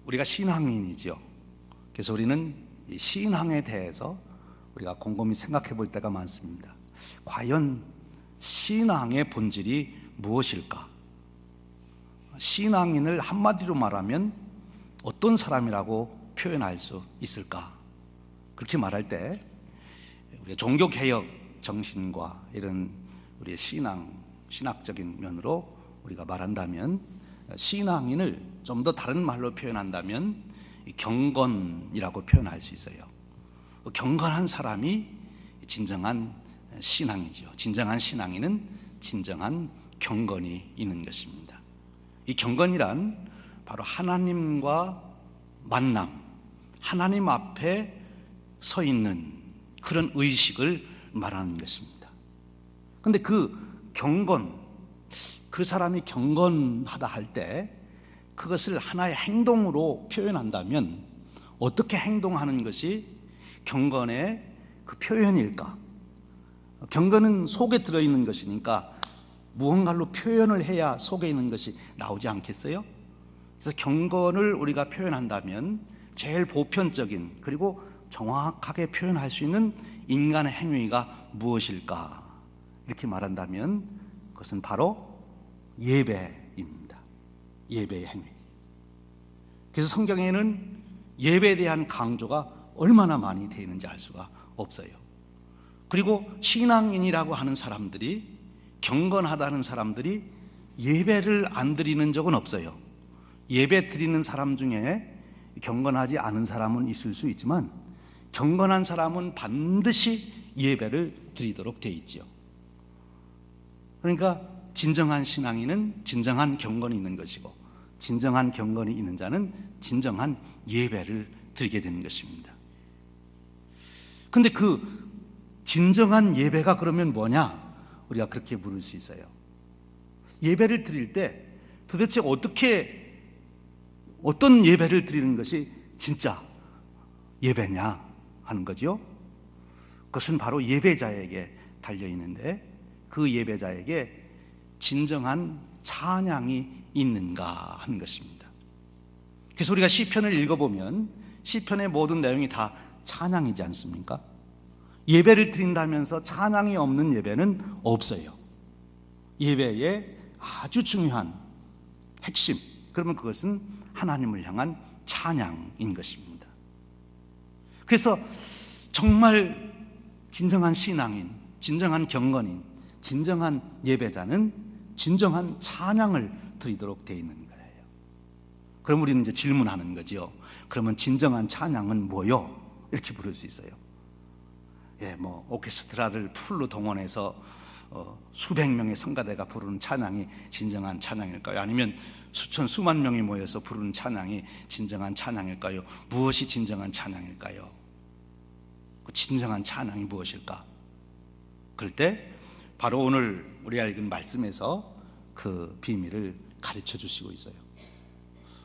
우리가 신앙인이죠. 그래서 우리는 이 신앙에 대해서 우리가 곰곰이 생각해 볼 때가 많습니다. 과연 신앙의 본질이 무엇일까? 신앙인을 한마디로 말하면 어떤 사람이라고 표현할 수 있을까? 그렇게 말할 때 우리가 종교개혁 정신과 이런 우리의 신학적인 면으로 우리가 말한다면, 신앙인을 좀 더 다른 말로 표현한다면 경건이라고 표현할 수 있어요. 경건한 사람이 진정한 신앙이죠. 진정한 신앙인은 진정한 경건이 있는 것입니다. 이 경건이란 바로 하나님과 만남, 하나님 앞에 서 있는 그런 의식을 말하는 것입니다. 그런데 그 경건, 그 사람이 경건하다 할 때 그것을 하나의 행동으로 표현한다면 어떻게 행동하는 것이 경건의 그 표현일까? 경건은 속에 들어있는 것이니까 무언가로 표현을 해야 속에 있는 것이 나오지 않겠어요? 그래서 경건을 우리가 표현한다면 제일 보편적인 그리고 정확하게 표현할 수 있는 인간의 행위가 무엇일까? 이렇게 말한다면 그것은 바로 예배입니다. 예배의 행위. 그래서 성경에는 예배에 대한 강조가 얼마나 많이 되어 있는지 알 수가 없어요. 그리고 신앙인이라고 하는 사람들이, 경건하다는 사람들이 예배를 안 드리는 적은 없어요. 예배 드리는 사람 중에 경건하지 않은 사람은 있을 수 있지만 경건한 사람은 반드시 예배를 드리도록 되어 있지요. 그러니까 진정한 신앙인은 진정한 경건이 있는 것이고, 진정한 경건이 있는 자는 진정한 예배를 드리게 되는 것입니다. 그런데 그 진정한 예배가 그러면 뭐냐? 우리가 그렇게 물을 수 있어요. 예배를 드릴 때 도대체 어떤 예배를 드리는 것이 진짜 예배냐 하는 거죠. 그것은 바로 예배자에게 달려있는데, 그 예배자에게 진정한 찬양이 있는가 하는 것입니다. 그래서 우리가 시편을 읽어보면 시편의 모든 내용이 다 찬양이지 않습니까? 예배를 드린다면서 찬양이 없는 예배는 없어요. 예배의 아주 중요한 핵심, 그러면 그것은 하나님을 향한 찬양인 것입니다. 그래서 정말 진정한 신앙인, 진정한 경건인, 진정한 예배자는 진정한 찬양을 드리도록 되어 있는 거예요. 그럼 우리는 이제 질문하는 거죠. 그러면 진정한 찬양은 뭐요? 이렇게 부를 수 있어요. 오케스트라를 풀로 동원해서 수백 명의 성가대가 부르는 찬양이 진정한 찬양일까요? 아니면 수만 명이 모여서 부르는 찬양이 진정한 찬양일까요? 무엇이 진정한 찬양일까요? 그 진정한 찬양이 무엇일까? 그럴 때 바로 오늘 우리가 읽은 말씀에서 그 비밀을 가르쳐 주시고 있어요.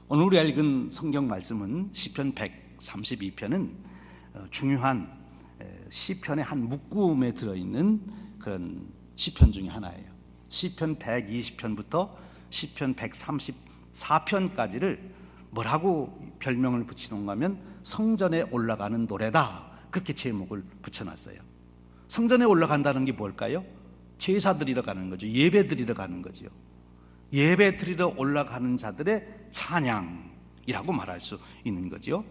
오늘 우리가 읽은 성경 말씀은 시편 132편은 중요한 시편의 한 묶음에 들어있는 그런 시편 중에 하나예요. 시편 120편부터 시편 134편까지를 뭐라고 별명을 붙이는가 하면 성전에 올라가는 노래다, 그렇게 제목을 붙여놨어요. 성전에 올라간다는 게 뭘까요? 제사 드리러 가는 거죠. 예배 드리러 가는 거죠. 예배 드리러 올라가는 자들의 찬양이라고 말할 수 있는 거죠.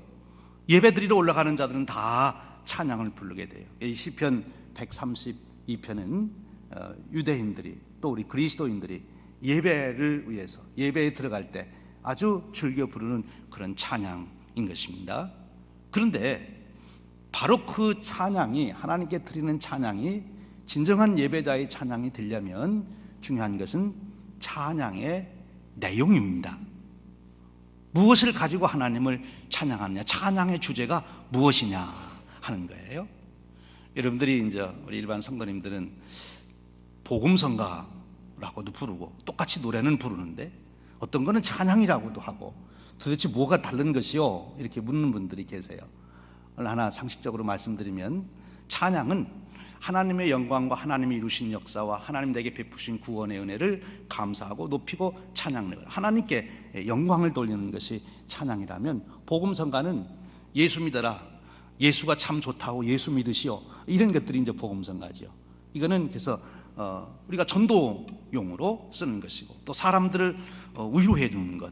예배 드리러 올라가는 자들은 다 찬양을 부르게 돼요. 이 시편 132편은 유대인들이, 또 우리 그리스도인들이 예배를 위해서 예배에 들어갈 때 아주 즐겨 부르는 그런 찬양인 것입니다. 그런데 바로 그 찬양이, 하나님께 드리는 찬양이 진정한 예배자의 찬양이 되려면 중요한 것은 찬양의 내용입니다. 무엇을 가지고 하나님을 찬양하느냐, 찬양의 주제가 무엇이냐 하는 거예요. 여러분들이 이제 우리 일반 성도님들은 복음성가라고도 부르고 똑같이 노래는 부르는데 어떤 거는 찬양이라고도 하고 도대체 뭐가 다른 것이요? 이렇게 묻는 분들이 계세요. 오늘 하나 상식적으로 말씀드리면 찬양은 하나님의 영광과 하나님이 이루신 역사와 하나님 내게 베푸신 구원의 은혜를 감사하고 높이고 찬양하는 것, 하나님께 영광을 돌리는 것이 찬양이라면, 복음성가는 예수 믿어라, 예수가 참 좋다고 예수 믿으시오, 이런 것들이 이제 복음성가죠. 이거는 그래서 우리가 전도용으로 쓰는 것이고, 또 사람들을 위로해 주는 것,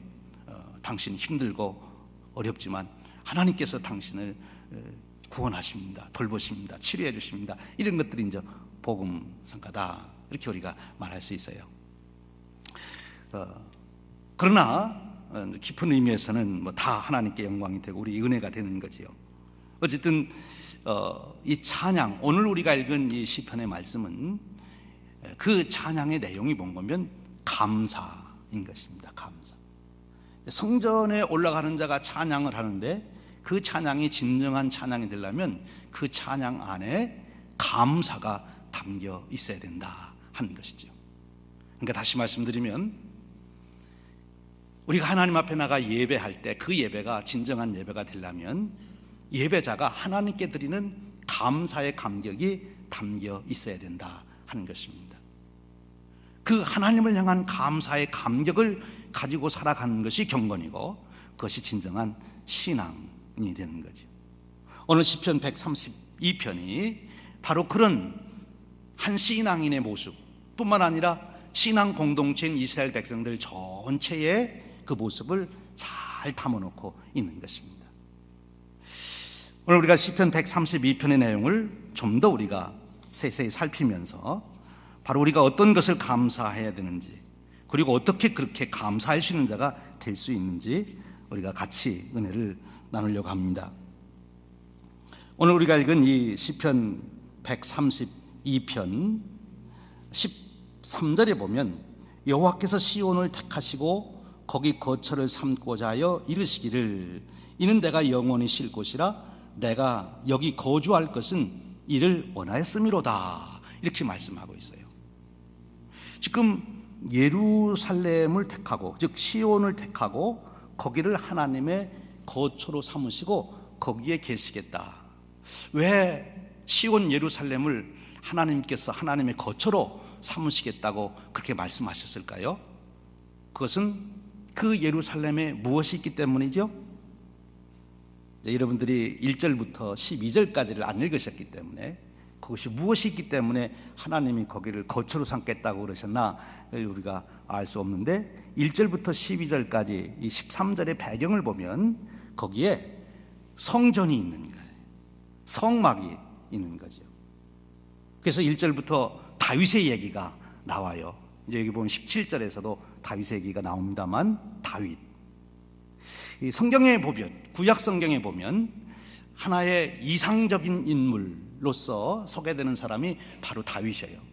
당신 힘들고 어렵지만 하나님께서 당신을 구원하십니다, 돌보십니다, 치료해 주십니다, 이런 것들이 이제 복음성가다, 이렇게 우리가 말할 수 있어요. 그러나 깊은 의미에서는 뭐 다 하나님께 영광이 되고 우리 은혜가 되는 거지요. 어쨌든 이 찬양, 오늘 우리가 읽은 이 시편의 말씀은 그 찬양의 내용이 뭔가면 감사인 것입니다. 감사. 성전에 올라가는 자가 찬양을 하는데 그 찬양이 진정한 찬양이 되려면 그 찬양 안에 감사가 담겨 있어야 된다 하는 것이죠. 그러니까 다시 말씀드리면, 우리가 하나님 앞에 나가 예배할 때 그 예배가 진정한 예배가 되려면 예배자가 하나님께 드리는 감사의 감격이 담겨 있어야 된다 하는 것입니다. 그 하나님을 향한 감사의 감격을 가지고 살아가는 것이 경건이고, 그것이 진정한 신앙이 되는 거죠. 오늘 시편 132편이 바로 그런 한 신앙인의 모습 뿐만 아니라 신앙 공동체인 이스라엘 백성들 전체의 그 모습을 잘 담아놓고 있는 것입니다. 오늘 우리가 시편 132편의 내용을 좀 더 우리가 세세히 살피면서 바로 우리가 어떤 것을 감사해야 되는지, 그리고 어떻게 그렇게 감사할 수 있는 자가 될 수 있는지 우리가 같이 은혜를 나누려고 합니다. 오늘 우리가 읽은 이 시편 132편 13절에 보면, 여호와께서 시온을 택하시고 거기 거처를 삼고자 하여 이르시기를, 이는 내가 영원히 쉴 곳이라 내가 여기 거주할 것은 이를 원하였음이로다, 이렇게 말씀하고 있어요. 지금 예루살렘을 택하고, 즉 시온을 택하고 거기를 하나님의 거처로 삼으시고 거기에 계시겠다. 왜 시온 예루살렘을 하나님께서 하나님의 거처로 삼으시겠다고 그렇게 말씀하셨을까요? 그것은 그 예루살렘에 무엇이 있기 때문이죠? 여러분들이 1절부터 12절까지를 안 읽으셨기 때문에, 그것이 무엇이 있기 때문에 하나님이 거기를 거처로 삼겠다고 그러셨나 우리가 알 수 없는데, 1절부터 12절까지 이 13절의 배경을 보면 거기에 성전이 있는 거예요. 성막이 있는 거죠. 그래서 1절부터 다윗의 얘기가 나와요. 이제 여기 보면 17절에서도 다윗의 얘기가 나옵니다만, 다윗, 이 성경에 보면, 구약 성경에 보면 하나의 이상적인 인물로서 소개되는 사람이 바로 다윗이에요.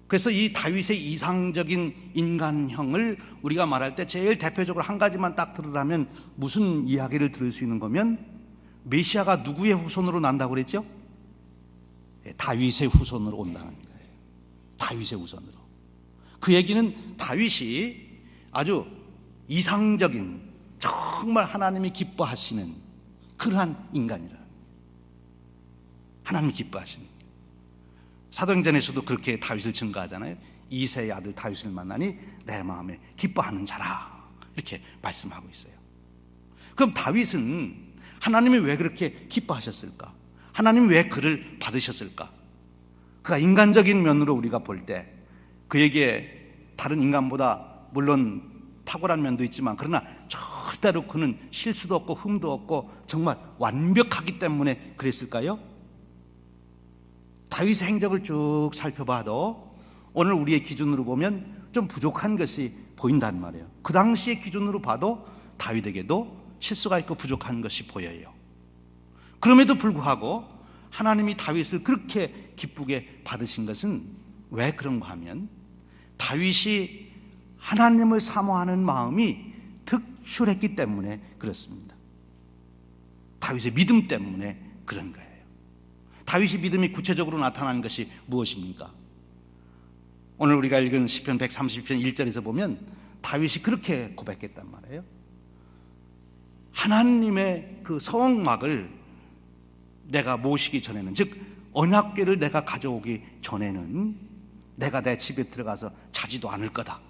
그래서 이 다윗의 이상적인 인간형을 우리가 말할 때 제일 대표적으로 한 가지만 딱 들으라면 무슨 이야기를 들을 수 있는 거면, 메시아가 누구의 후손으로 난다고 그랬죠? 다윗의 후손으로 온다는 거예요. 다윗의 후손으로. 그 얘기는 다윗이 아주 이상적인, 정말 하나님이 기뻐하시는 그러한 인간이라. 하나님이 기뻐하시는. 사도행전에서도 그렇게 다윗을 증거하잖아요. 이새의 아들 다윗을 만나니 내 마음에 기뻐하는 자라, 이렇게 말씀하고 있어요. 그럼 다윗은 하나님이 왜 그렇게 기뻐하셨을까? 하나님이 왜 그를 받으셨을까? 그가 인간적인 면으로 우리가 볼 때 그에게 다른 인간보다 물론 탁월한 면도 있지만, 그러나 절대로 그는 실수도 없고 흠도 없고 정말 완벽하기 때문에 그랬을까요? 다윗의 행적을 쭉 살펴봐도 오늘 우리의 기준으로 보면 좀 부족한 것이 보인단 말이에요. 그 당시의 기준으로 봐도 다윗에게도 실수가 있고 부족한 것이 보여요. 그럼에도 불구하고 하나님이 다윗을 그렇게 기쁘게 받으신 것은 왜 그런가 하면, 다윗이 하나님을 사모하는 마음이 특출했기 때문에 그렇습니다. 다윗의 믿음 때문에 그런 거예요. 다윗의 믿음이 구체적으로 나타나는 것이 무엇입니까? 오늘 우리가 읽은 시편 130편 1절에서 보면 다윗이 그렇게 고백했단 말이에요. 하나님의 그 성막을 내가 모시기 전에는, 즉 언약궤를 내가 가져오기 전에는 내가 내 집에 들어가서 자지도 않을 거다.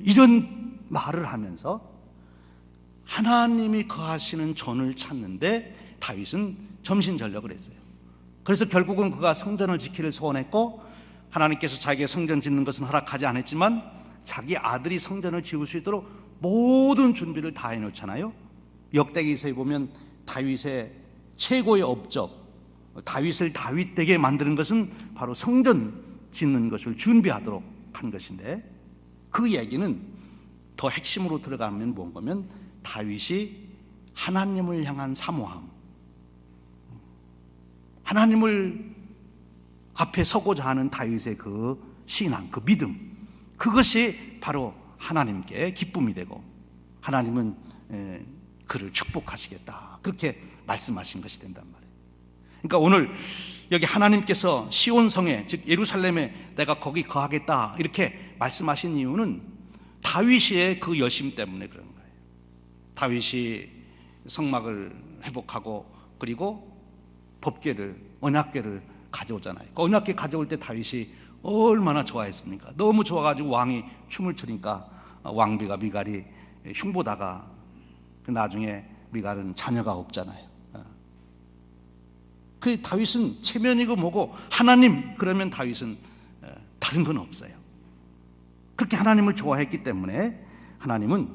이런 말을 하면서 하나님이 거하시는 전을 찾는데 다윗은 점심전력을 했어요. 그래서 결국은 그가 성전을 지키를 소원했고, 하나님께서 자기의 성전 짓는 것은 허락하지 않았지만 자기 아들이 성전을 지을 수 있도록 모든 준비를 다 해놓잖아요. 역대기서에 보면 다윗의 최고의 업적, 다윗을 다윗되게 만드는 것은 바로 성전 짓는 것을 준비하도록 한 것인데, 그 얘기는 더 핵심으로 들어가면 뭔가면 다윗이 하나님을 향한 사모함, 하나님을 앞에 서고자 하는 다윗의 그 신앙, 그 믿음, 그것이 바로 하나님께 기쁨이 되고 하나님은 그를 축복하시겠다, 그렇게 말씀하신 것이 된단 말이에요. 그러니까 오늘 여기 하나님께서 시온성에, 즉 예루살렘에 내가 거기 거하겠다 이렇게 말씀하신 이유는 다윗의 그 여심 때문에 그런 거예요. 다윗이 성막을 회복하고 그리고 법궤를, 언약궤를 가져오잖아요. 그 언약궤 가져올 때 다윗이 얼마나 좋아했습니까? 너무 좋아가지고 왕이 춤을 추니까 왕비가 미갈이 흉보다가 나중에 미갈은 자녀가 없잖아요. 그 다윗은 체면이고 뭐고 하나님 그러면 다윗은 다른 건 없어요. 그렇게 하나님을 좋아했기 때문에 하나님은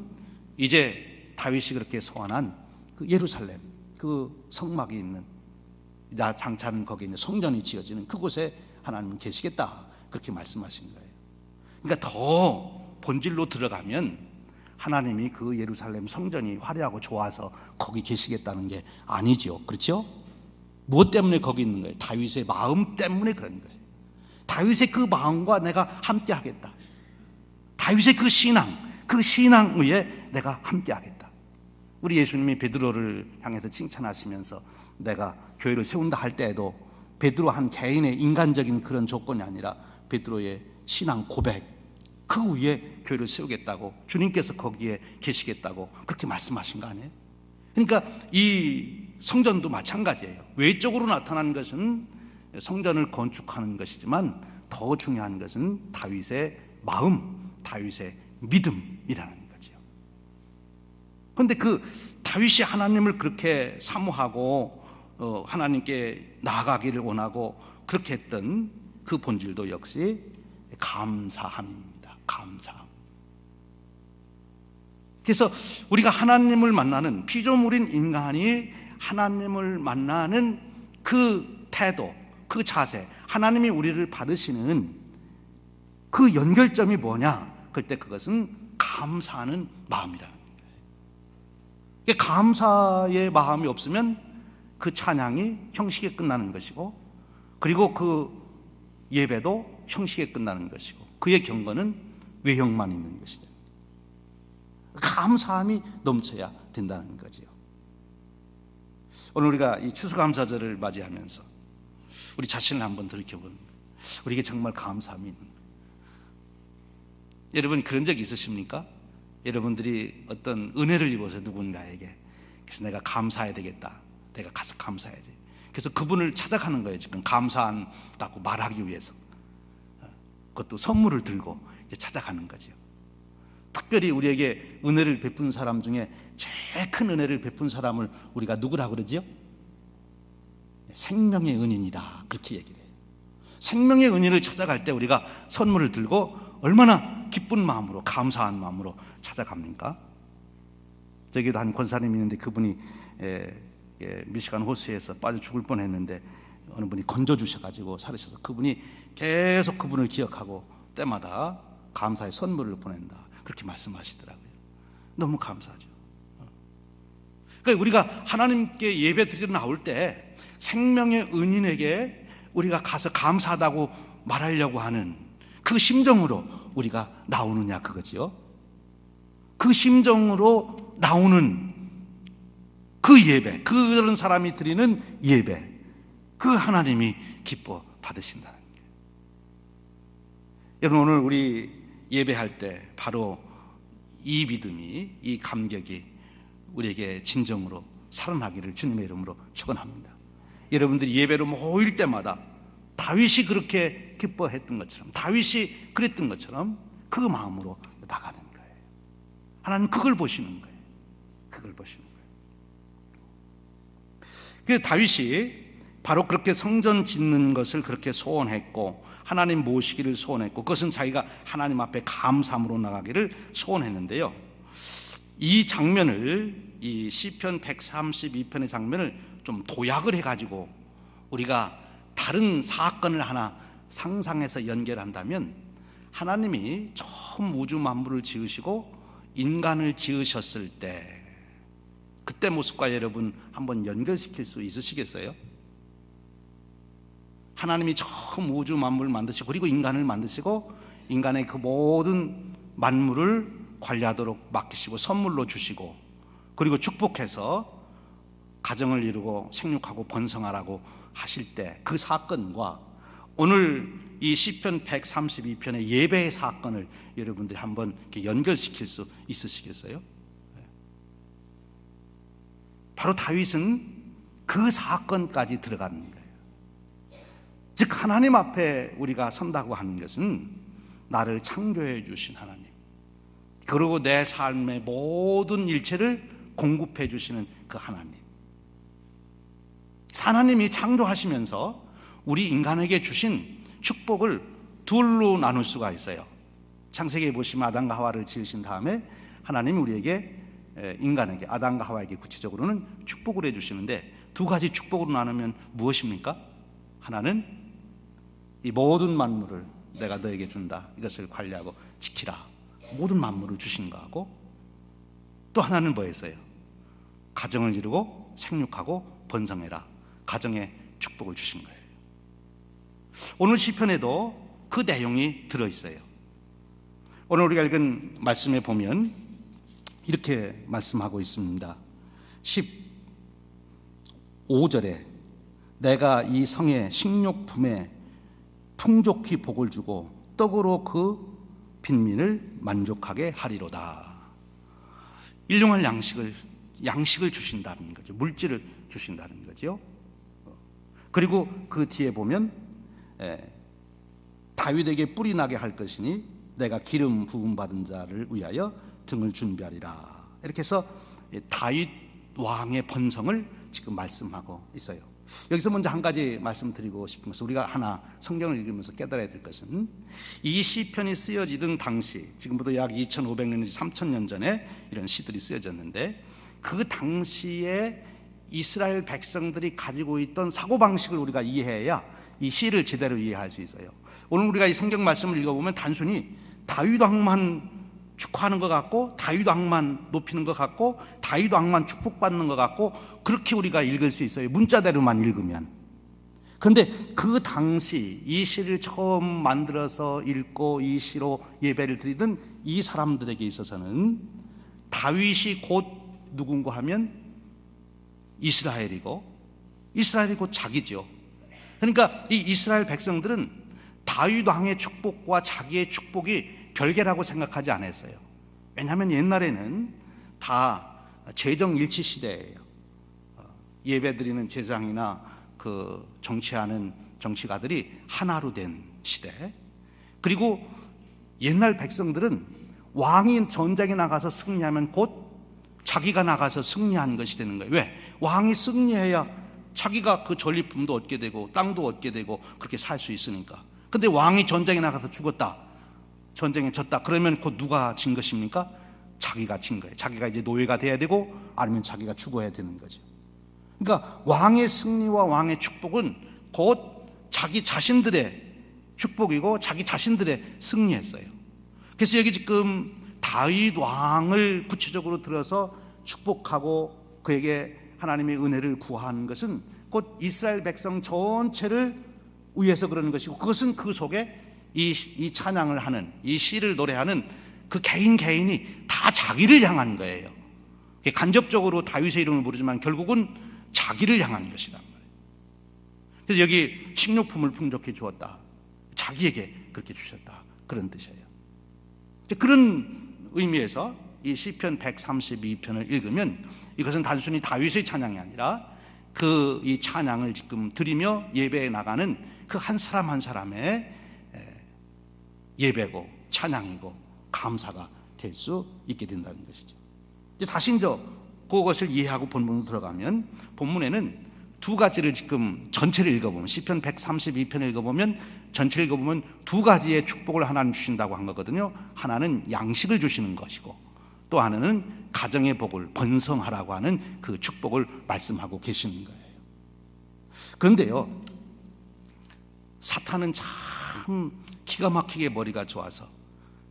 이제 다윗이 그렇게 소원한 그 예루살렘, 그 성막이 있는, 장차는 거기 있는 성전이 지어지는 그곳에 하나님은 계시겠다, 그렇게 말씀하신 거예요. 그러니까 더 본질로 들어가면 하나님이 그 예루살렘 성전이 화려하고 좋아서 거기 계시겠다는 게 아니죠. 그렇죠? 무엇 때문에 거기 있는 거예요? 다윗의 마음 때문에 그런 거예요. 다윗의 그 마음과 내가 함께 하겠다. 다윗의 그 신앙 위에 내가 함께 하겠다. 우리 예수님이 베드로를 향해서 칭찬하시면서 내가 교회를 세운다 할 때에도 베드로 한 개인의 인간적인 그런 조건이 아니라 베드로의 신앙 고백, 그 위에 교회를 세우겠다고, 주님께서 거기에 계시겠다고 그렇게 말씀하신 거 아니에요? 그러니까 이 성전도 마찬가지예요. 외적으로 나타나는 것은 성전을 건축하는 것이지만 더 중요한 것은 다윗의 마음, 다윗의 믿음이라는 거죠. 그런데 그 다윗이 하나님을 그렇게 사모하고 하나님께 나아가기를 원하고 그렇게 했던 그 본질도 역시 감사함입니다. 감사함. 그래서 우리가 하나님을 만나는, 피조물인 인간이 하나님을 만나는 그 태도, 그 자세, 하나님이 우리를 받으시는 그 연결점이 뭐냐? 그때 그것은 감사하는 마음이라는 거예요. 감사의 마음이 없으면 그 찬양이 형식에 끝나는 것이고, 그리고 그 예배도 형식에 끝나는 것이고, 그의 경건은 외형만 있는 것이다. 감사함이 넘쳐야 된다는 거지요. 오늘 우리가 이 추수감사절을 맞이하면서 우리 자신을 한번 돌이켜보는, 우리에게 정말 감사함이 있는, 여러분 그런 적 있으십니까? 여러분들이 어떤 은혜를 입어서 누군가에게, 그래서 내가 감사해야 되겠다, 내가 가서 감사해야 돼, 그래서 그분을 찾아가는 거예요. 지금 감사한다고 말하기 위해서. 그것도 선물을 들고 이제 찾아가는 거죠. 특별히 우리에게 은혜를 베푼 사람 중에 제일 큰 은혜를 베푼 사람을 우리가 누구라고 그러지요? 생명의 은인이다, 그렇게 얘기를 해요. 생명의 은인을 찾아갈 때 우리가 선물을 들고 얼마나 기쁜 마음으로, 감사한 마음으로 찾아갑니까? 저기도 한 권사님이 있는데 그분이 미시간 호수에서 빠져 죽을 뻔했는데 어느 분이 건져주셔가지고 살으셔서 그분이 계속 그분을 기억하고 때마다 감사의 선물을 보낸다, 그렇게 말씀하시더라고요. 너무 감사하죠. 그러니까 우리가 하나님께 예배 드리러 나올 때 생명의 은인에게 우리가 가서 감사하다고 말하려고 하는 그 심정으로 우리가 나오느냐, 그거지요. 그 심정으로 나오는 그 예배, 그런 사람이 드리는 예배, 그 하나님이 기뻐 받으신다는 거예요. 여러분 오늘 우리 예배할 때 바로 이 믿음이, 이 감격이 우리에게 진정으로 살아나기를 주님의 이름으로 축원합니다. 여러분들이 예배로 모일 때마다 다윗이 그렇게 기뻐했던 것처럼, 다윗이 그랬던 것처럼 그 마음으로 나가는 거예요. 하나님 그걸 보시는 거예요. 그걸 보시는 거예요. 그래서 다윗이 바로 그렇게 성전 짓는 것을 그렇게 소원했고, 하나님 모시기를 소원했고, 그것은 자기가 하나님 앞에 감사함으로 나가기를 소원했는데요. 이 장면을, 이 시편 132편의 장면을 좀 도약을 해가지고 우리가 다른 사건을 하나 상상해서 연결한다면, 하나님이 처음 우주 만물을 지으시고 인간을 지으셨을 때 그때 모습과 여러분 한번 연결시킬 수 있으시겠어요? 하나님이 처음 우주 만물을 만드시고 그리고 인간을 만드시고 인간의 그 모든 만물을 관리하도록 맡기시고 선물로 주시고 그리고 축복해서 가정을 이루고 생육하고 번성하라고 하실 때 그 사건과 오늘 이 시편 132편의 예배의 사건을 여러분들이 한번 이렇게 연결시킬 수 있으시겠어요? 바로 다윗은 그 사건까지 들어가는 거예요. 즉 하나님 앞에 우리가 선다고 하는 것은 나를 창조해 주신 하나님, 그리고 내 삶의 모든 일체를 공급해 주시는 그 하나님, 하나님이 창조하시면서 우리 인간에게 주신 축복을 둘로 나눌 수가 있어요. 창세기에 보시면 아담과 하와를 지으신 다음에 하나님이 우리에게, 인간에게, 아담과 하와에게 구체적으로는 축복을 해주시는데, 두 가지 축복으로 나누면 무엇입니까? 하나는 이 모든 만물을 내가 너에게 준다, 이것을 관리하고 지키라, 모든 만물을 주신 거하고, 또 하나는 뭐였어요? 가정을 이루고 생육하고 번성해라, 가정에 축복을 주신 거예요. 오늘 시편에도 그 내용이 들어있어요. 오늘 우리가 읽은 말씀에 보면 이렇게 말씀하고 있습니다. 15절에 내가 이 성의 식료품에 풍족히 복을 주고 떡으로 그 빈민을 만족하게 하리로다. 일용할 양식을 주신다는 거죠. 물질을 주신다는 거죠. 그리고 그 뒤에 보면 다윗에게 뿔이 나게 할 것이니 내가 기름 부음 받은 자를 위하여 등을 준비하리라. 이렇게 해서 다윗 왕의 번성을 지금 말씀하고 있어요. 여기서 먼저 한 가지 말씀드리고 싶은 것은, 우리가 하나 성경을 읽으면서 깨달아야 될 것은, 이 시편이 쓰여지던 당시, 지금부터 약 2500년, 3000년 전에 이런 시들이 쓰여졌는데, 그 당시에 이스라엘 백성들이 가지고 있던 사고방식을 우리가 이해해야 이 시를 제대로 이해할 수 있어요. 오늘 우리가 이 성경 말씀을 읽어보면 단순히 다윗 왕만 축하하는 것 같고, 다윗 왕만 높이는 것 같고, 다윗 왕만 축복받는 것 같고, 그렇게 우리가 읽을 수 있어요, 문자대로만 읽으면. 그런데 그 당시 이 시를 처음 만들어서 읽고 이 시로 예배를 드리던 이 사람들에게 있어서는 다윗이 곧 누군가 하면 이스라엘이고, 이스라엘이 곧 자기죠. 그러니까 이 이스라엘 백성들은 다윗 왕의 축복과 자기의 축복이 별개라고 생각하지 않았어요. 왜냐하면 옛날에는 다 제정일치 시대예요. 예배드리는 제장이나 그 정치하는 정치가들이 하나로 된 시대. 그리고 옛날 백성들은 왕이 전쟁에 나가서 승리하면 곧 자기가 나가서 승리한 것이 되는 거예요. 왜? 왕이 승리해야 자기가 그 전리품도 얻게 되고 땅도 얻게 되고 그렇게 살 수 있으니까. 근데 왕이 전쟁에 나가서 죽었다, 전쟁에 졌다, 그러면 곧 누가 진 것입니까? 자기가 진 거예요. 자기가 이제 노예가 돼야 되고, 아니면 자기가 죽어야 되는 거죠. 그러니까 왕의 승리와 왕의 축복은 곧 자기 자신들의 축복이고 자기 자신들의 승리였어요. 그래서 여기 지금 다윗 왕을 구체적으로 들어서 축복하고 그에게 하나님의 은혜를 구하는 것은 곧 이스라엘 백성 전체를 위해서 그러는 것이고, 그것은 그 속에 이 찬양을 하는, 이 시를 노래하는 그 개인이 다 자기를 향한 거예요. 간접적으로 다윗의 이름을 부르지만 결국은 자기를 향한 것이다. 그래서 여기 식료품을 풍족히 주었다, 자기에게 그렇게 주셨다, 그런 뜻이에요. 그런 의미에서 이 시편 132편을 읽으면 이것은 단순히 다윗의 찬양이 아니라 이 찬양을 지금 드리며 예배에 나가는 그 한 사람 한 사람의 예배고 찬양이고 감사가 될 수 있게 된다는 것이죠. 이제 다시 그것을 이해하고 본문으로 들어가면, 본문에는 두 가지를 지금 전체를 읽어보면, 시편 132편을 읽어보면, 전체를 읽어보면 두 가지의 축복을 하나님 주신다고 한 거거든요. 하나는 양식을 주시는 것이고, 또 하나는 가정의 복을 번성하라고 하는 그 축복을 말씀하고 계시는 거예요. 그런데요, 사탄은 참 기가 막히게 머리가 좋아서,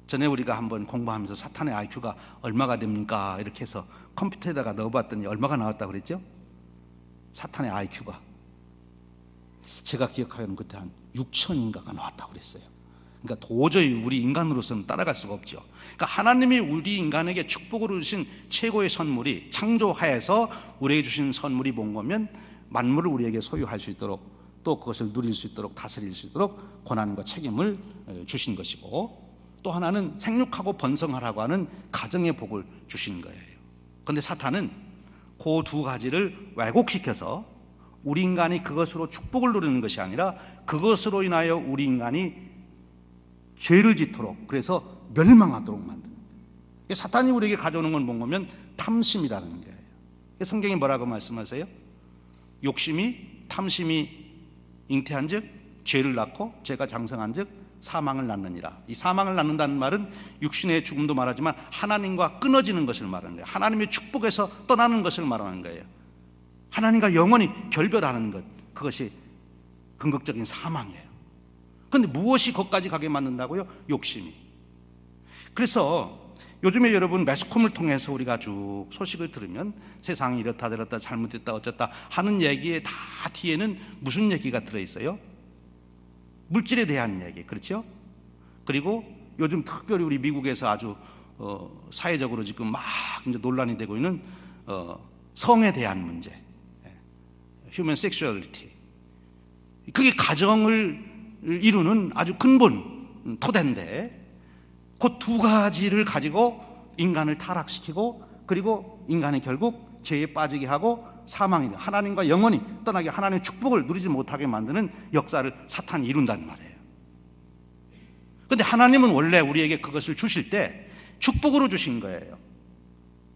전에 우리가 한번 공부하면서 사탄의 IQ가 얼마가 됩니까? 이렇게 해서 컴퓨터에다가 넣어봤더니 얼마가 나왔다고 그랬죠? 사탄의 IQ가 제가 기억하기로는 그때 한 6천인가가 나왔다고 그랬어요. 그러니까 도저히 우리 인간으로서는 따라갈 수가 없죠. 그러니까 하나님이 우리 인간에게 축복으로 주신 최고의 선물이, 창조하에서 우리에게 주신 선물이 뭔 거면 만물을 우리에게 소유할 수 있도록, 또 그것을 누릴 수 있도록, 다스릴 수 있도록 권한과 책임을 주신 것이고, 또 하나는 생육하고 번성하라고 하는 가정의 복을 주신 거예요. 그런데 사탄은 그 두 가지를 왜곡시켜서 우리 인간이 그것으로 축복을 누리는 것이 아니라 그것으로 인하여 우리 인간이 죄를 짓도록, 그래서 멸망하도록 만드는 거예요. 사탄이 우리에게 가져오는 건 뭔가면 탐심이라는 거예요. 성경이 뭐라고 말씀하세요? 욕심이, 탐심이 잉태한 즉 죄를 낳고, 죄가 장성한 즉 사망을 낳느니라. 이 사망을 낳는다는 말은 육신의 죽음도 말하지만 하나님과 끊어지는 것을 말하는 거예요. 하나님의 축복에서 떠나는 것을 말하는 거예요. 하나님과 영원히 결별하는 것, 그것이 궁극적인 사망이에요. 그런데 무엇이 거기까지 가게 만든다고요? 욕심이. 그래서 요즘에 여러분 매스컴을 통해서 우리가 쭉 소식을 들으면 세상이 이렇다 저렇다 잘못됐다 어쨌다 하는 얘기에 다 뒤에는 무슨 얘기가 들어있어요? 물질에 대한 얘기, 그렇죠? 그리고 요즘 특별히 우리 미국에서 아주 사회적으로 지금 막 이제 논란이 되고 있는 성에 대한 문제, human sexuality. 그게 가정을 이루는 아주 근본 토대인데, 그 두 가지를 가지고 인간을 타락시키고, 그리고 인간이 결국 죄에 빠지게 하고 사망이, 하나님과 영원히 떠나게, 하나님의 축복을 누리지 못하게 만드는 역사를 사탄이 이룬단 말이에요. 그런데 하나님은 원래 우리에게 그것을 주실 때 축복으로 주신 거예요.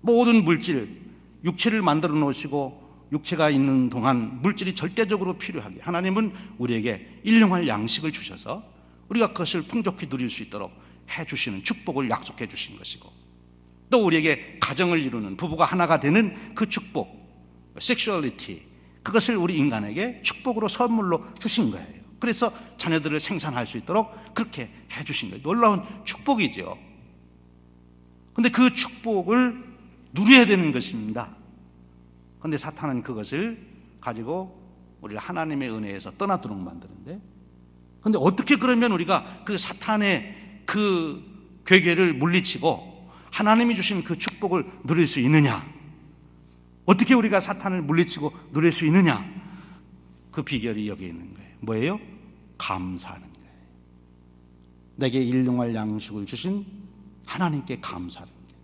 모든 물질, 육체를 만들어 놓으시고 육체가 있는 동안 물질이 절대적으로 필요하게 하나님은 우리에게 일용할 양식을 주셔서 우리가 그것을 풍족히 누릴 수 있도록 해주시는 축복을 약속해 주신 것이고, 또 우리에게 가정을 이루는, 부부가 하나가 되는 그 축복, 섹슈얼리티, 그것을 우리 인간에게 축복으로 선물로 주신 거예요. 그래서 자녀들을 생산할 수 있도록 그렇게 해주신 거예요. 놀라운 축복이죠. 그런데 그 축복을 누려야 되는 것입니다. 그런데 사탄은 그것을 가지고 우리를 하나님의 은혜에서 떠나도록 만드는데, 그런데 어떻게 그러면 우리가 그 사탄의 그 괴계를 물리치고 하나님이 주신 그 축복을 누릴 수 있느냐? 어떻게 우리가 사탄을 물리치고 누릴 수 있느냐? 그 비결이 여기 있는 거예요. 뭐예요? 감사하는 거예요. 내게 일용할 양식을 주신 하나님께 감사하는 거예요.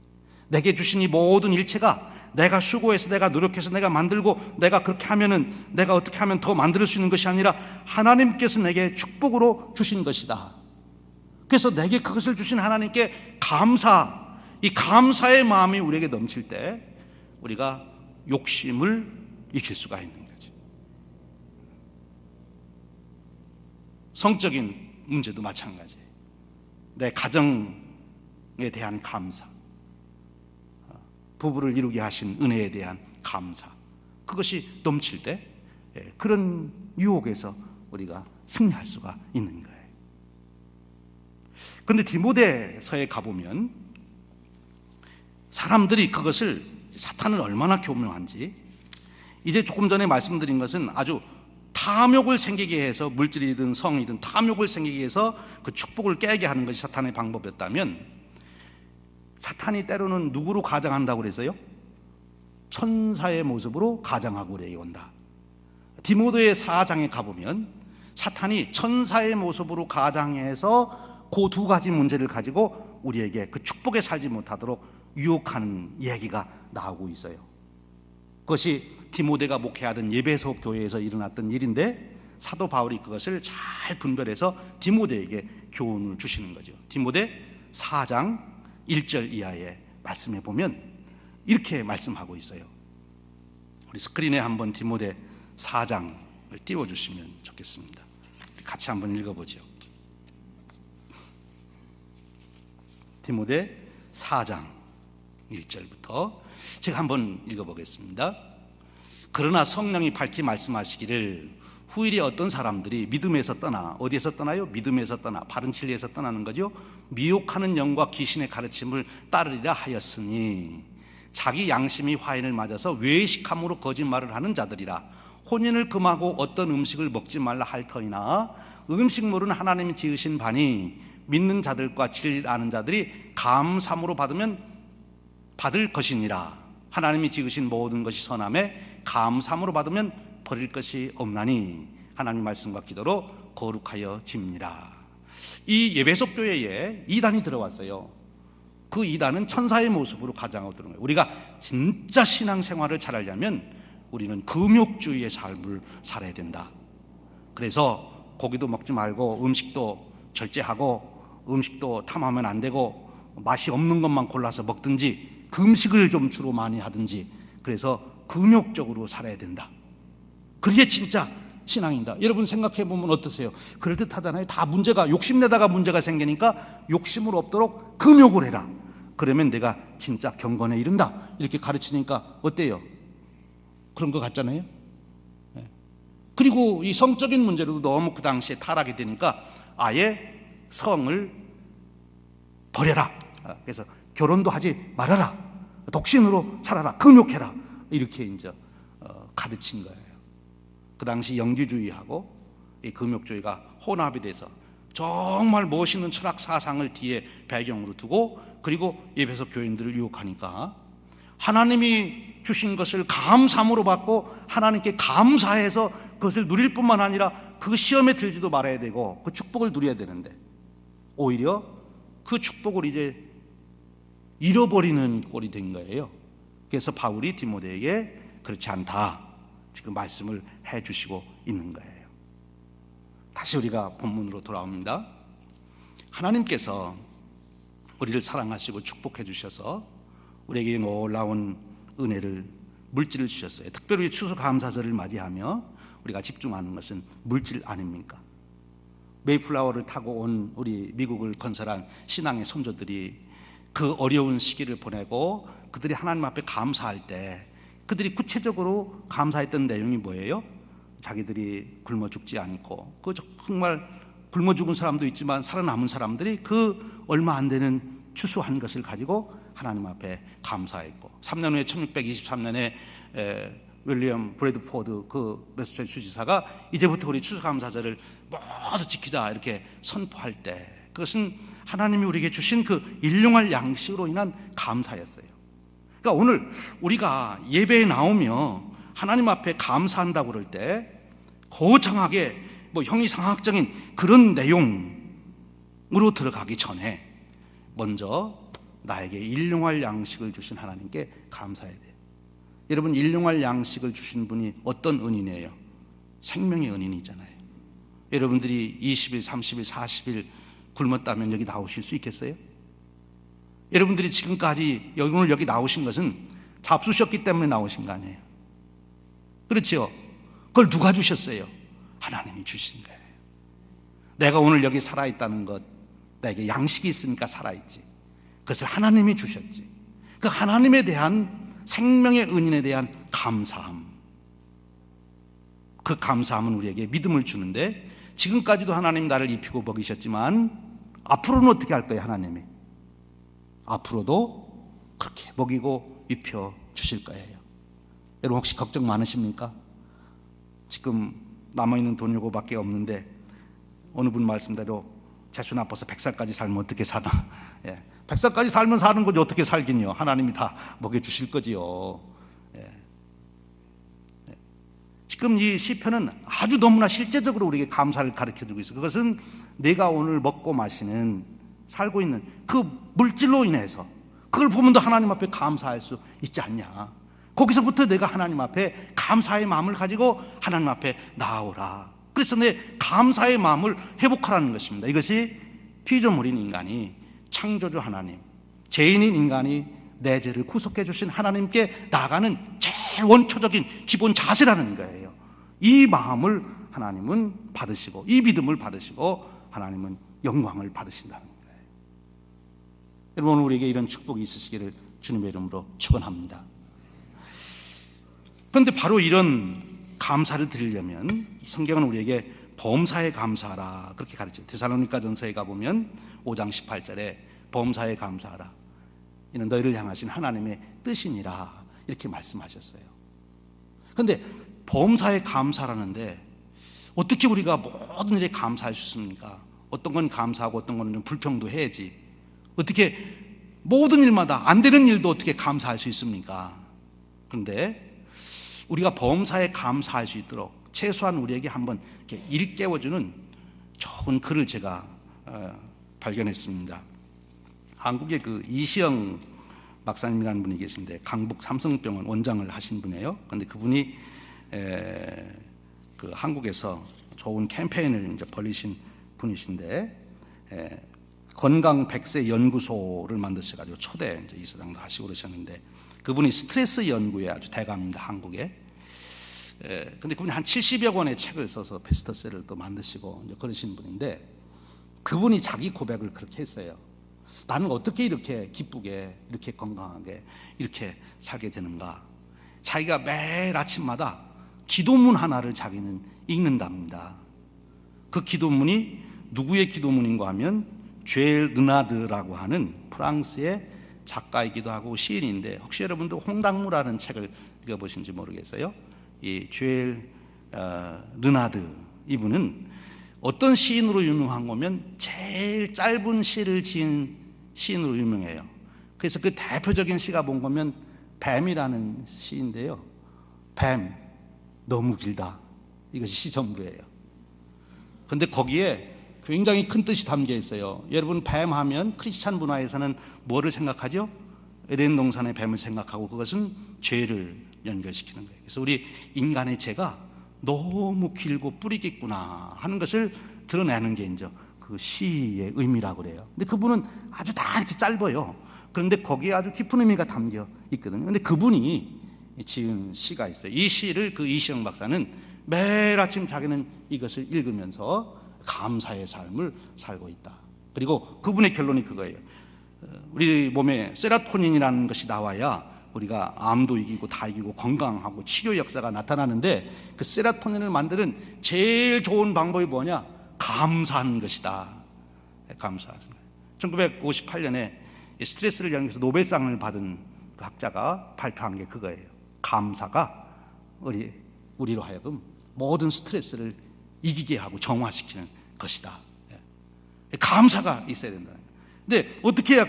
내게 주신 이 모든 일체가 내가 수고해서, 내가 노력해서, 내가 만들고, 내가 그렇게 하면은, 내가 어떻게 하면 더 만들 수 있는 것이 아니라 하나님께서 내게 축복으로 주신 것이다. 그래서 내게 그것을 주신 하나님께 감사, 이 감사의 마음이 우리에게 넘칠 때 우리가 욕심을 이길 수가 있는 거죠. 성적인 문제도 마찬가지예요. 내 가정에 대한 감사, 부부를 이루게 하신 은혜에 대한 감사, 그것이 넘칠 때 그런 유혹에서 우리가 승리할 수가 있는 거예요. 그런데 디모데서에 가보면 사람들이 그것을, 사탄은 얼마나 교묘한지, 이제 조금 전에 말씀드린 것은 아주 탐욕을 생기게 해서, 물질이든 성이든 탐욕을 생기게 해서 그 축복을 깨게 하는 것이 사탄의 방법이었다면, 사탄이 때로는 누구로 가장한다고 그랬어요? 천사의 모습으로 가장하고 우리에게 온다. 디모데의 4장에 가보면 사탄이 천사의 모습으로 가장해서 그 두 가지 문제를 가지고 우리에게 그 축복에 살지 못하도록 유혹하는 얘기가 나오고 있어요. 그것이 디모데가 목회하던 예배소 교회에서 일어났던 일인데, 사도 바울이 그것을 잘 분별해서 디모데에게 교훈을 주시는 거죠. 디모데 4장 1절 이하의 말씀에 보면 이렇게 말씀하고 있어요. 우리 스크린에 한번 디모데 4장을 띄워주시면 좋겠습니다. 같이 한번 읽어보죠. 디모데 4장 1절부터 제가 한번 읽어보겠습니다. 그러나 성령이 밝히 말씀하시기를 후일에 어떤 사람들이 믿음에서 떠나, 어디에서 떠나요? 믿음에서 떠나, 바른 진리에서 떠나는 거죠. 미혹하는 영과 귀신의 가르침을 따르리라 하였으니 자기 양심이 화인을 맞아서 외식함으로 거짓말을 하는 자들이라. 혼인을 금하고 어떤 음식을 먹지 말라 할 터이나 음식물은 하나님이 지으신 바니 믿는 자들과 진리를 아는 자들이 감사함으로 받으면 받을 것이니라. 하나님이 지으신 모든 것이 선함에 감사함으로 받으면 버릴 것이 없나니 하나님 말씀과 기도로 거룩하여 집니라. 이 에베소 교회에 이단이 들어왔어요. 그 이단은 천사의 모습으로 가장하고 들어온 거예요. 우리가 진짜 신앙생활을 잘하려면 우리는 금욕주의의 삶을 살아야 된다. 그래서 고기도 먹지 말고 음식도 절제하고 음식도 탐하면 안 되고 맛이 없는 것만 골라서 먹든지 금식을 좀 주로 많이 하든지, 그래서 금욕적으로 살아야 된다. 그게 진짜 신앙입니다. 여러분 생각해 보면 어떠세요? 그럴듯하잖아요. 다 문제가, 욕심내다가 문제가 생기니까 욕심을 없도록 금욕을 해라. 그러면 내가 진짜 경건에 이른다. 이렇게 가르치니까 어때요? 그런 것 같잖아요. 그리고 이 성적인 문제로도 너무 그 당시에 타락이 되니까 아예 성을 버려라. 그래서 결혼도 하지 말아라. 독신으로 살아라. 금욕해라. 이렇게 이제 가르친 거예요. 그 당시 영지주의하고 이 금욕주의가 혼합이 돼서 정말 멋있는 철학 사상을 뒤에 배경으로 두고, 그리고 에베소 교인들을 유혹하니까 하나님이 주신 것을 감사함으로 받고 하나님께 감사해서 그것을 누릴 뿐만 아니라 그 시험에 들지도 말아야 되고 그 축복을 누려야 되는데 오히려 그 축복을 이제 잃어버리는 꼴이 된 거예요. 그래서 바울이 디모데에게 그렇지 않다 지금 말씀을 해주시고 있는 거예요. 다시 우리가 본문으로 돌아옵니다. 하나님께서 우리를 사랑하시고 축복해 주셔서 우리에게 놀라운 은혜를, 물질을 주셨어요. 특별히 추수감사절을 맞이하며 우리가 집중하는 것은 물질 아닙니까? 메이플라워를 타고 온 우리 미국을 건설한 신앙의 선조들이 그 어려운 시기를 보내고 그들이 하나님 앞에 감사할 때 그들이 구체적으로 감사했던 내용이 뭐예요? 자기들이 굶어 죽지 않고, 그 정말 굶어 죽은 사람도 있지만 살아남은 사람들이 그 얼마 안 되는 추수한 것을 가지고 하나님 앞에 감사했고, 3년 후에 1623년에 윌리엄 브래드포드 그 매사추세츠 주지사가 이제부터 우리 추수감사절을 모두 지키자 이렇게 선포할 때 그것은 하나님이 우리에게 주신 그 일용할 양식으로 인한 감사였어요. 그러니까 오늘 우리가 예배에 나오며 하나님 앞에 감사한다고 그럴 때 거창하게 뭐 형이상학적인 그런 내용으로 들어가기 전에 먼저 나에게 일용할 양식을 주신 하나님께 감사해야 돼요. 여러분, 일용할 양식을 주신 분이 어떤 은인이에요? 생명의 은인이잖아요. 여러분들이 20일, 30일, 40일 굶었다면 여기 나오실 수 있겠어요? 여러분들이 지금까지 오늘 여기 나오신 것은 잡수셨기 때문에 나오신 거 아니에요? 그렇죠? 그걸 누가 주셨어요? 하나님이 주신 거예요. 내가 오늘 여기 살아있다는 것, 나에게 양식이 있으니까 살아있지. 그것을 하나님이 주셨지. 그 하나님에 대한 생명의 은인에 대한 감사함, 그 감사함은 우리에게 믿음을 주는데, 지금까지도 하나님 나를 입히고 먹이셨지만 앞으로는 어떻게 할 거예요? 하나님이 앞으로도 그렇게 먹이고 입혀 주실 거예요. 여러분 혹시 걱정 많으십니까? 지금 남아있는 돈 요거밖에 없는데 어느 분 말씀대로 재수 나빠서 100살까지 살면 어떻게 사나? 100살까지 살면 사는 거지 어떻게 살긴요. 하나님이 다 먹여주실 거지요. 지금 이 시편은 아주 너무나 실제적으로 우리에게 감사를 가르쳐주고 있어요. 그것은 내가 오늘 먹고 마시는, 살고 있는 그 물질로 인해서 그걸 보면도 하나님 앞에 감사할 수 있지 않냐. 거기서부터 내가 하나님 앞에 감사의 마음을 가지고 하나님 앞에 나아오라. 그래서 내 감사의 마음을 회복하라는 것입니다. 이것이 피조물인 인간이 창조주 하나님, 죄인인 인간이 내 죄를 구속해 주신 하나님께 나아가는 제일 원초적인 기본 자세라는 거예요. 이 마음을 하나님은 받으시고, 이 믿음을 받으시고 하나님은 영광을 받으신다는 거예요. 여러분, 우리에게 이런 축복이 있으시기를 주님의 이름으로 축원합니다. 그런데 바로 이런 감사를 드리려면 성경은 우리에게 범사에 감사하라 그렇게 가르쳐요. 데살로니가전서에 가보면 5장 18절에 범사에 감사하라, 이는 너희를 향하신 하나님의 뜻이니라 이렇게 말씀하셨어요. 그런데 범사에 감사라는데 어떻게 우리가 모든 일에 감사할 수 있습니까? 어떤 건 감사하고 어떤 건 좀 불평도 해야지. 어떻게 모든 일마다 안 되는 일도 어떻게 감사할 수 있습니까? 그런데 우리가 범사에 감사할 수 있도록 최소한 우리에게 한번 이렇게 일깨워주는 좋은 글을 제가 발견했습니다. 한국의 그 이시영 박사님이라는 분이 계신데 강북 삼성병원 원장을 하신 분이에요. 그런데 그분이 그 한국에서 좋은 캠페인을 이제 벌이신 분이신데 건강 100세 연구소를 만드셔가지고 초대 이제 이사장도 하시고 그러셨는데 그분이 스트레스 연구에 아주 대가입니다, 한국에. 근데 그분이 한 70여 권의 책을 써서 베스트셀러를 또 만드시고 이제 그러신 분인데 그분이 자기 고백을 그렇게 했어요. 나는 어떻게 이렇게 기쁘게, 이렇게 건강하게, 이렇게 살게 되는가? 자기가 매일 아침마다 기도문 하나를 자기는 읽는답니다. 그 기도문이 누구의 기도문인가 하면 쥘 르나드라고 하는 프랑스의 작가이기도 하고 시인인데 혹시 여러분도 홍당무라는 책을 읽어보신지 모르겠어요. 이 쥘 르나드 이분은 어떤 시인으로 유명한 거면 제일 짧은 시를 지은 시인으로 유명해요. 그래서 그 대표적인 시가 본 거면 뱀이라는 시인데요. 뱀 너무 길다. 이것이 시 전부예요. 그런데 거기에 굉장히 큰 뜻이 담겨 있어요. 여러분, 뱀 하면 크리스찬 문화에서는 뭐를 생각하죠? 에덴 동산의 뱀을 생각하고 그것은 죄를 연결시키는 거예요. 그래서 우리 인간의 죄가 너무 길고 뿌리 깊구나 하는 것을 드러내는 게 이제 그 시의 의미라고 그래요. 근데 그분은 아주 다 이렇게 짧아요. 그런데 거기에 아주 깊은 의미가 담겨 있거든요. 근데 그분이 지은 시가 있어요. 이 시를 그 이시영 박사는 매일 아침 자기는 이것을 읽으면서 감사의 삶을 살고 있다. 그리고 그분의 결론이 그거예요. 우리 몸에 세로토닌이라는 것이 나와야 우리가 암도 이기고 다 이기고 건강하고 치료 역사가 나타나는데 그 세로토닌을 만드는 제일 좋은 방법이 뭐냐? 감사하는 것이다. 감사하는 거예요. 1958년에 스트레스를 연구해서 노벨상을 받은 그 학자가 발표한 게 그거예요. 감사가 우리로 하여금 모든 스트레스를 이기게 하고 정화시키는 것이다. 감사가 있어야 된다는 거예요. 근데 어떻게 해야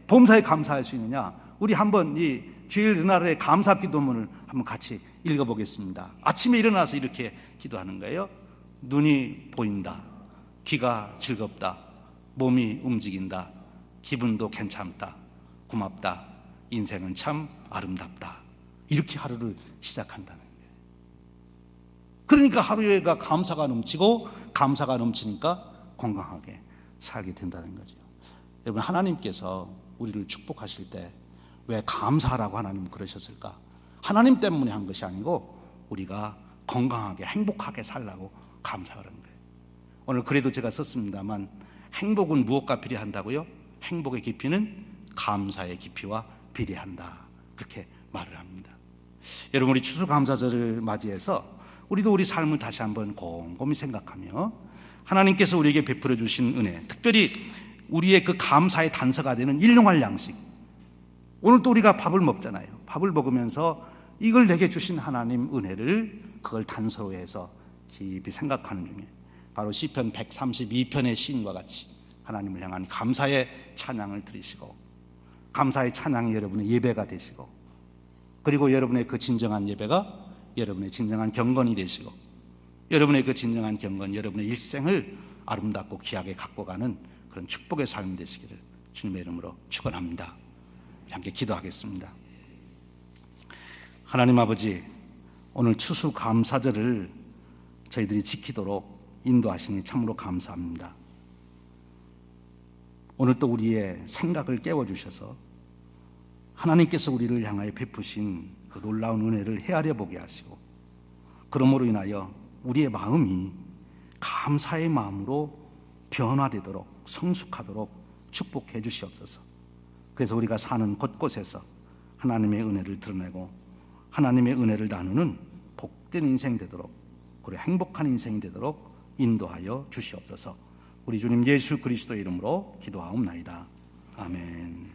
범사에 감사할 수 있느냐? 우리 한번 이 쥘 르나드의 감사 기도문을 한번 같이 읽어보겠습니다. 아침에 일어나서 이렇게 기도하는 거예요. 눈이 보인다, 귀가 즐겁다, 몸이 움직인다, 기분도 괜찮다, 고맙다, 인생은 참 아름답다. 이렇게 하루를 시작한다는 거예요. 그러니까 하루에가 감사가 넘치고 감사가 넘치니까 건강하게 살게 된다는 거죠. 여러분, 하나님께서 우리를 축복하실 때 왜 감사하라고 하나님은 그러셨을까? 하나님 때문에 한 것이 아니고 우리가 건강하게 행복하게 살라고 감사하는 거예요. 오늘 그래도 제가 썼습니다만 행복은 무엇과 비례한다고요? 행복의 깊이는 감사의 깊이와 비례한다. 그렇게 말을 합니다. 여러분, 우리 추수감사절을 맞이해서 우리도 우리 삶을 다시 한번 곰곰이 생각하며 하나님께서 우리에게 베풀어 주신 은혜, 특별히 우리의 그 감사의 단서가 되는 일용할 양식, 오늘 또 우리가 밥을 먹잖아요. 밥을 먹으면서 이걸 내게 주신 하나님 은혜를 그걸 단서로 해서 깊이 생각하는 중에 바로 시편 132편의 시인과 같이 하나님을 향한 감사의 찬양을 드리시고 감사의 찬양이 여러분의 예배가 되시고 그리고 여러분의 그 진정한 예배가 여러분의 진정한 경건이 되시고 여러분의 그 진정한 경건, 여러분의 일생을 아름답고 귀하게 갖고 가는 그런 축복의 삶이 되시기를 주님의 이름으로 축원합니다. 함께 기도하겠습니다. 하나님 아버지, 오늘 추수감사절을 저희들이 지키도록 인도하시니 참으로 감사합니다. 오늘 또 우리의 생각을 깨워주셔서 하나님께서 우리를 향하여 베푸신 그 놀라운 은혜를 헤아려 보게 하시고, 그러므로 인하여 우리의 마음이 감사의 마음으로 변화되도록 성숙하도록 축복해 주시옵소서. 그래서 우리가 사는 곳곳에서 하나님의 은혜를 드러내고 하나님의 은혜를 나누는 복된 인생 되도록, 그리고 행복한 인생이 되도록 인도하여 주시옵소서. 우리 주님 예수 그리스도의 이름으로 기도하옵나이다. 아멘.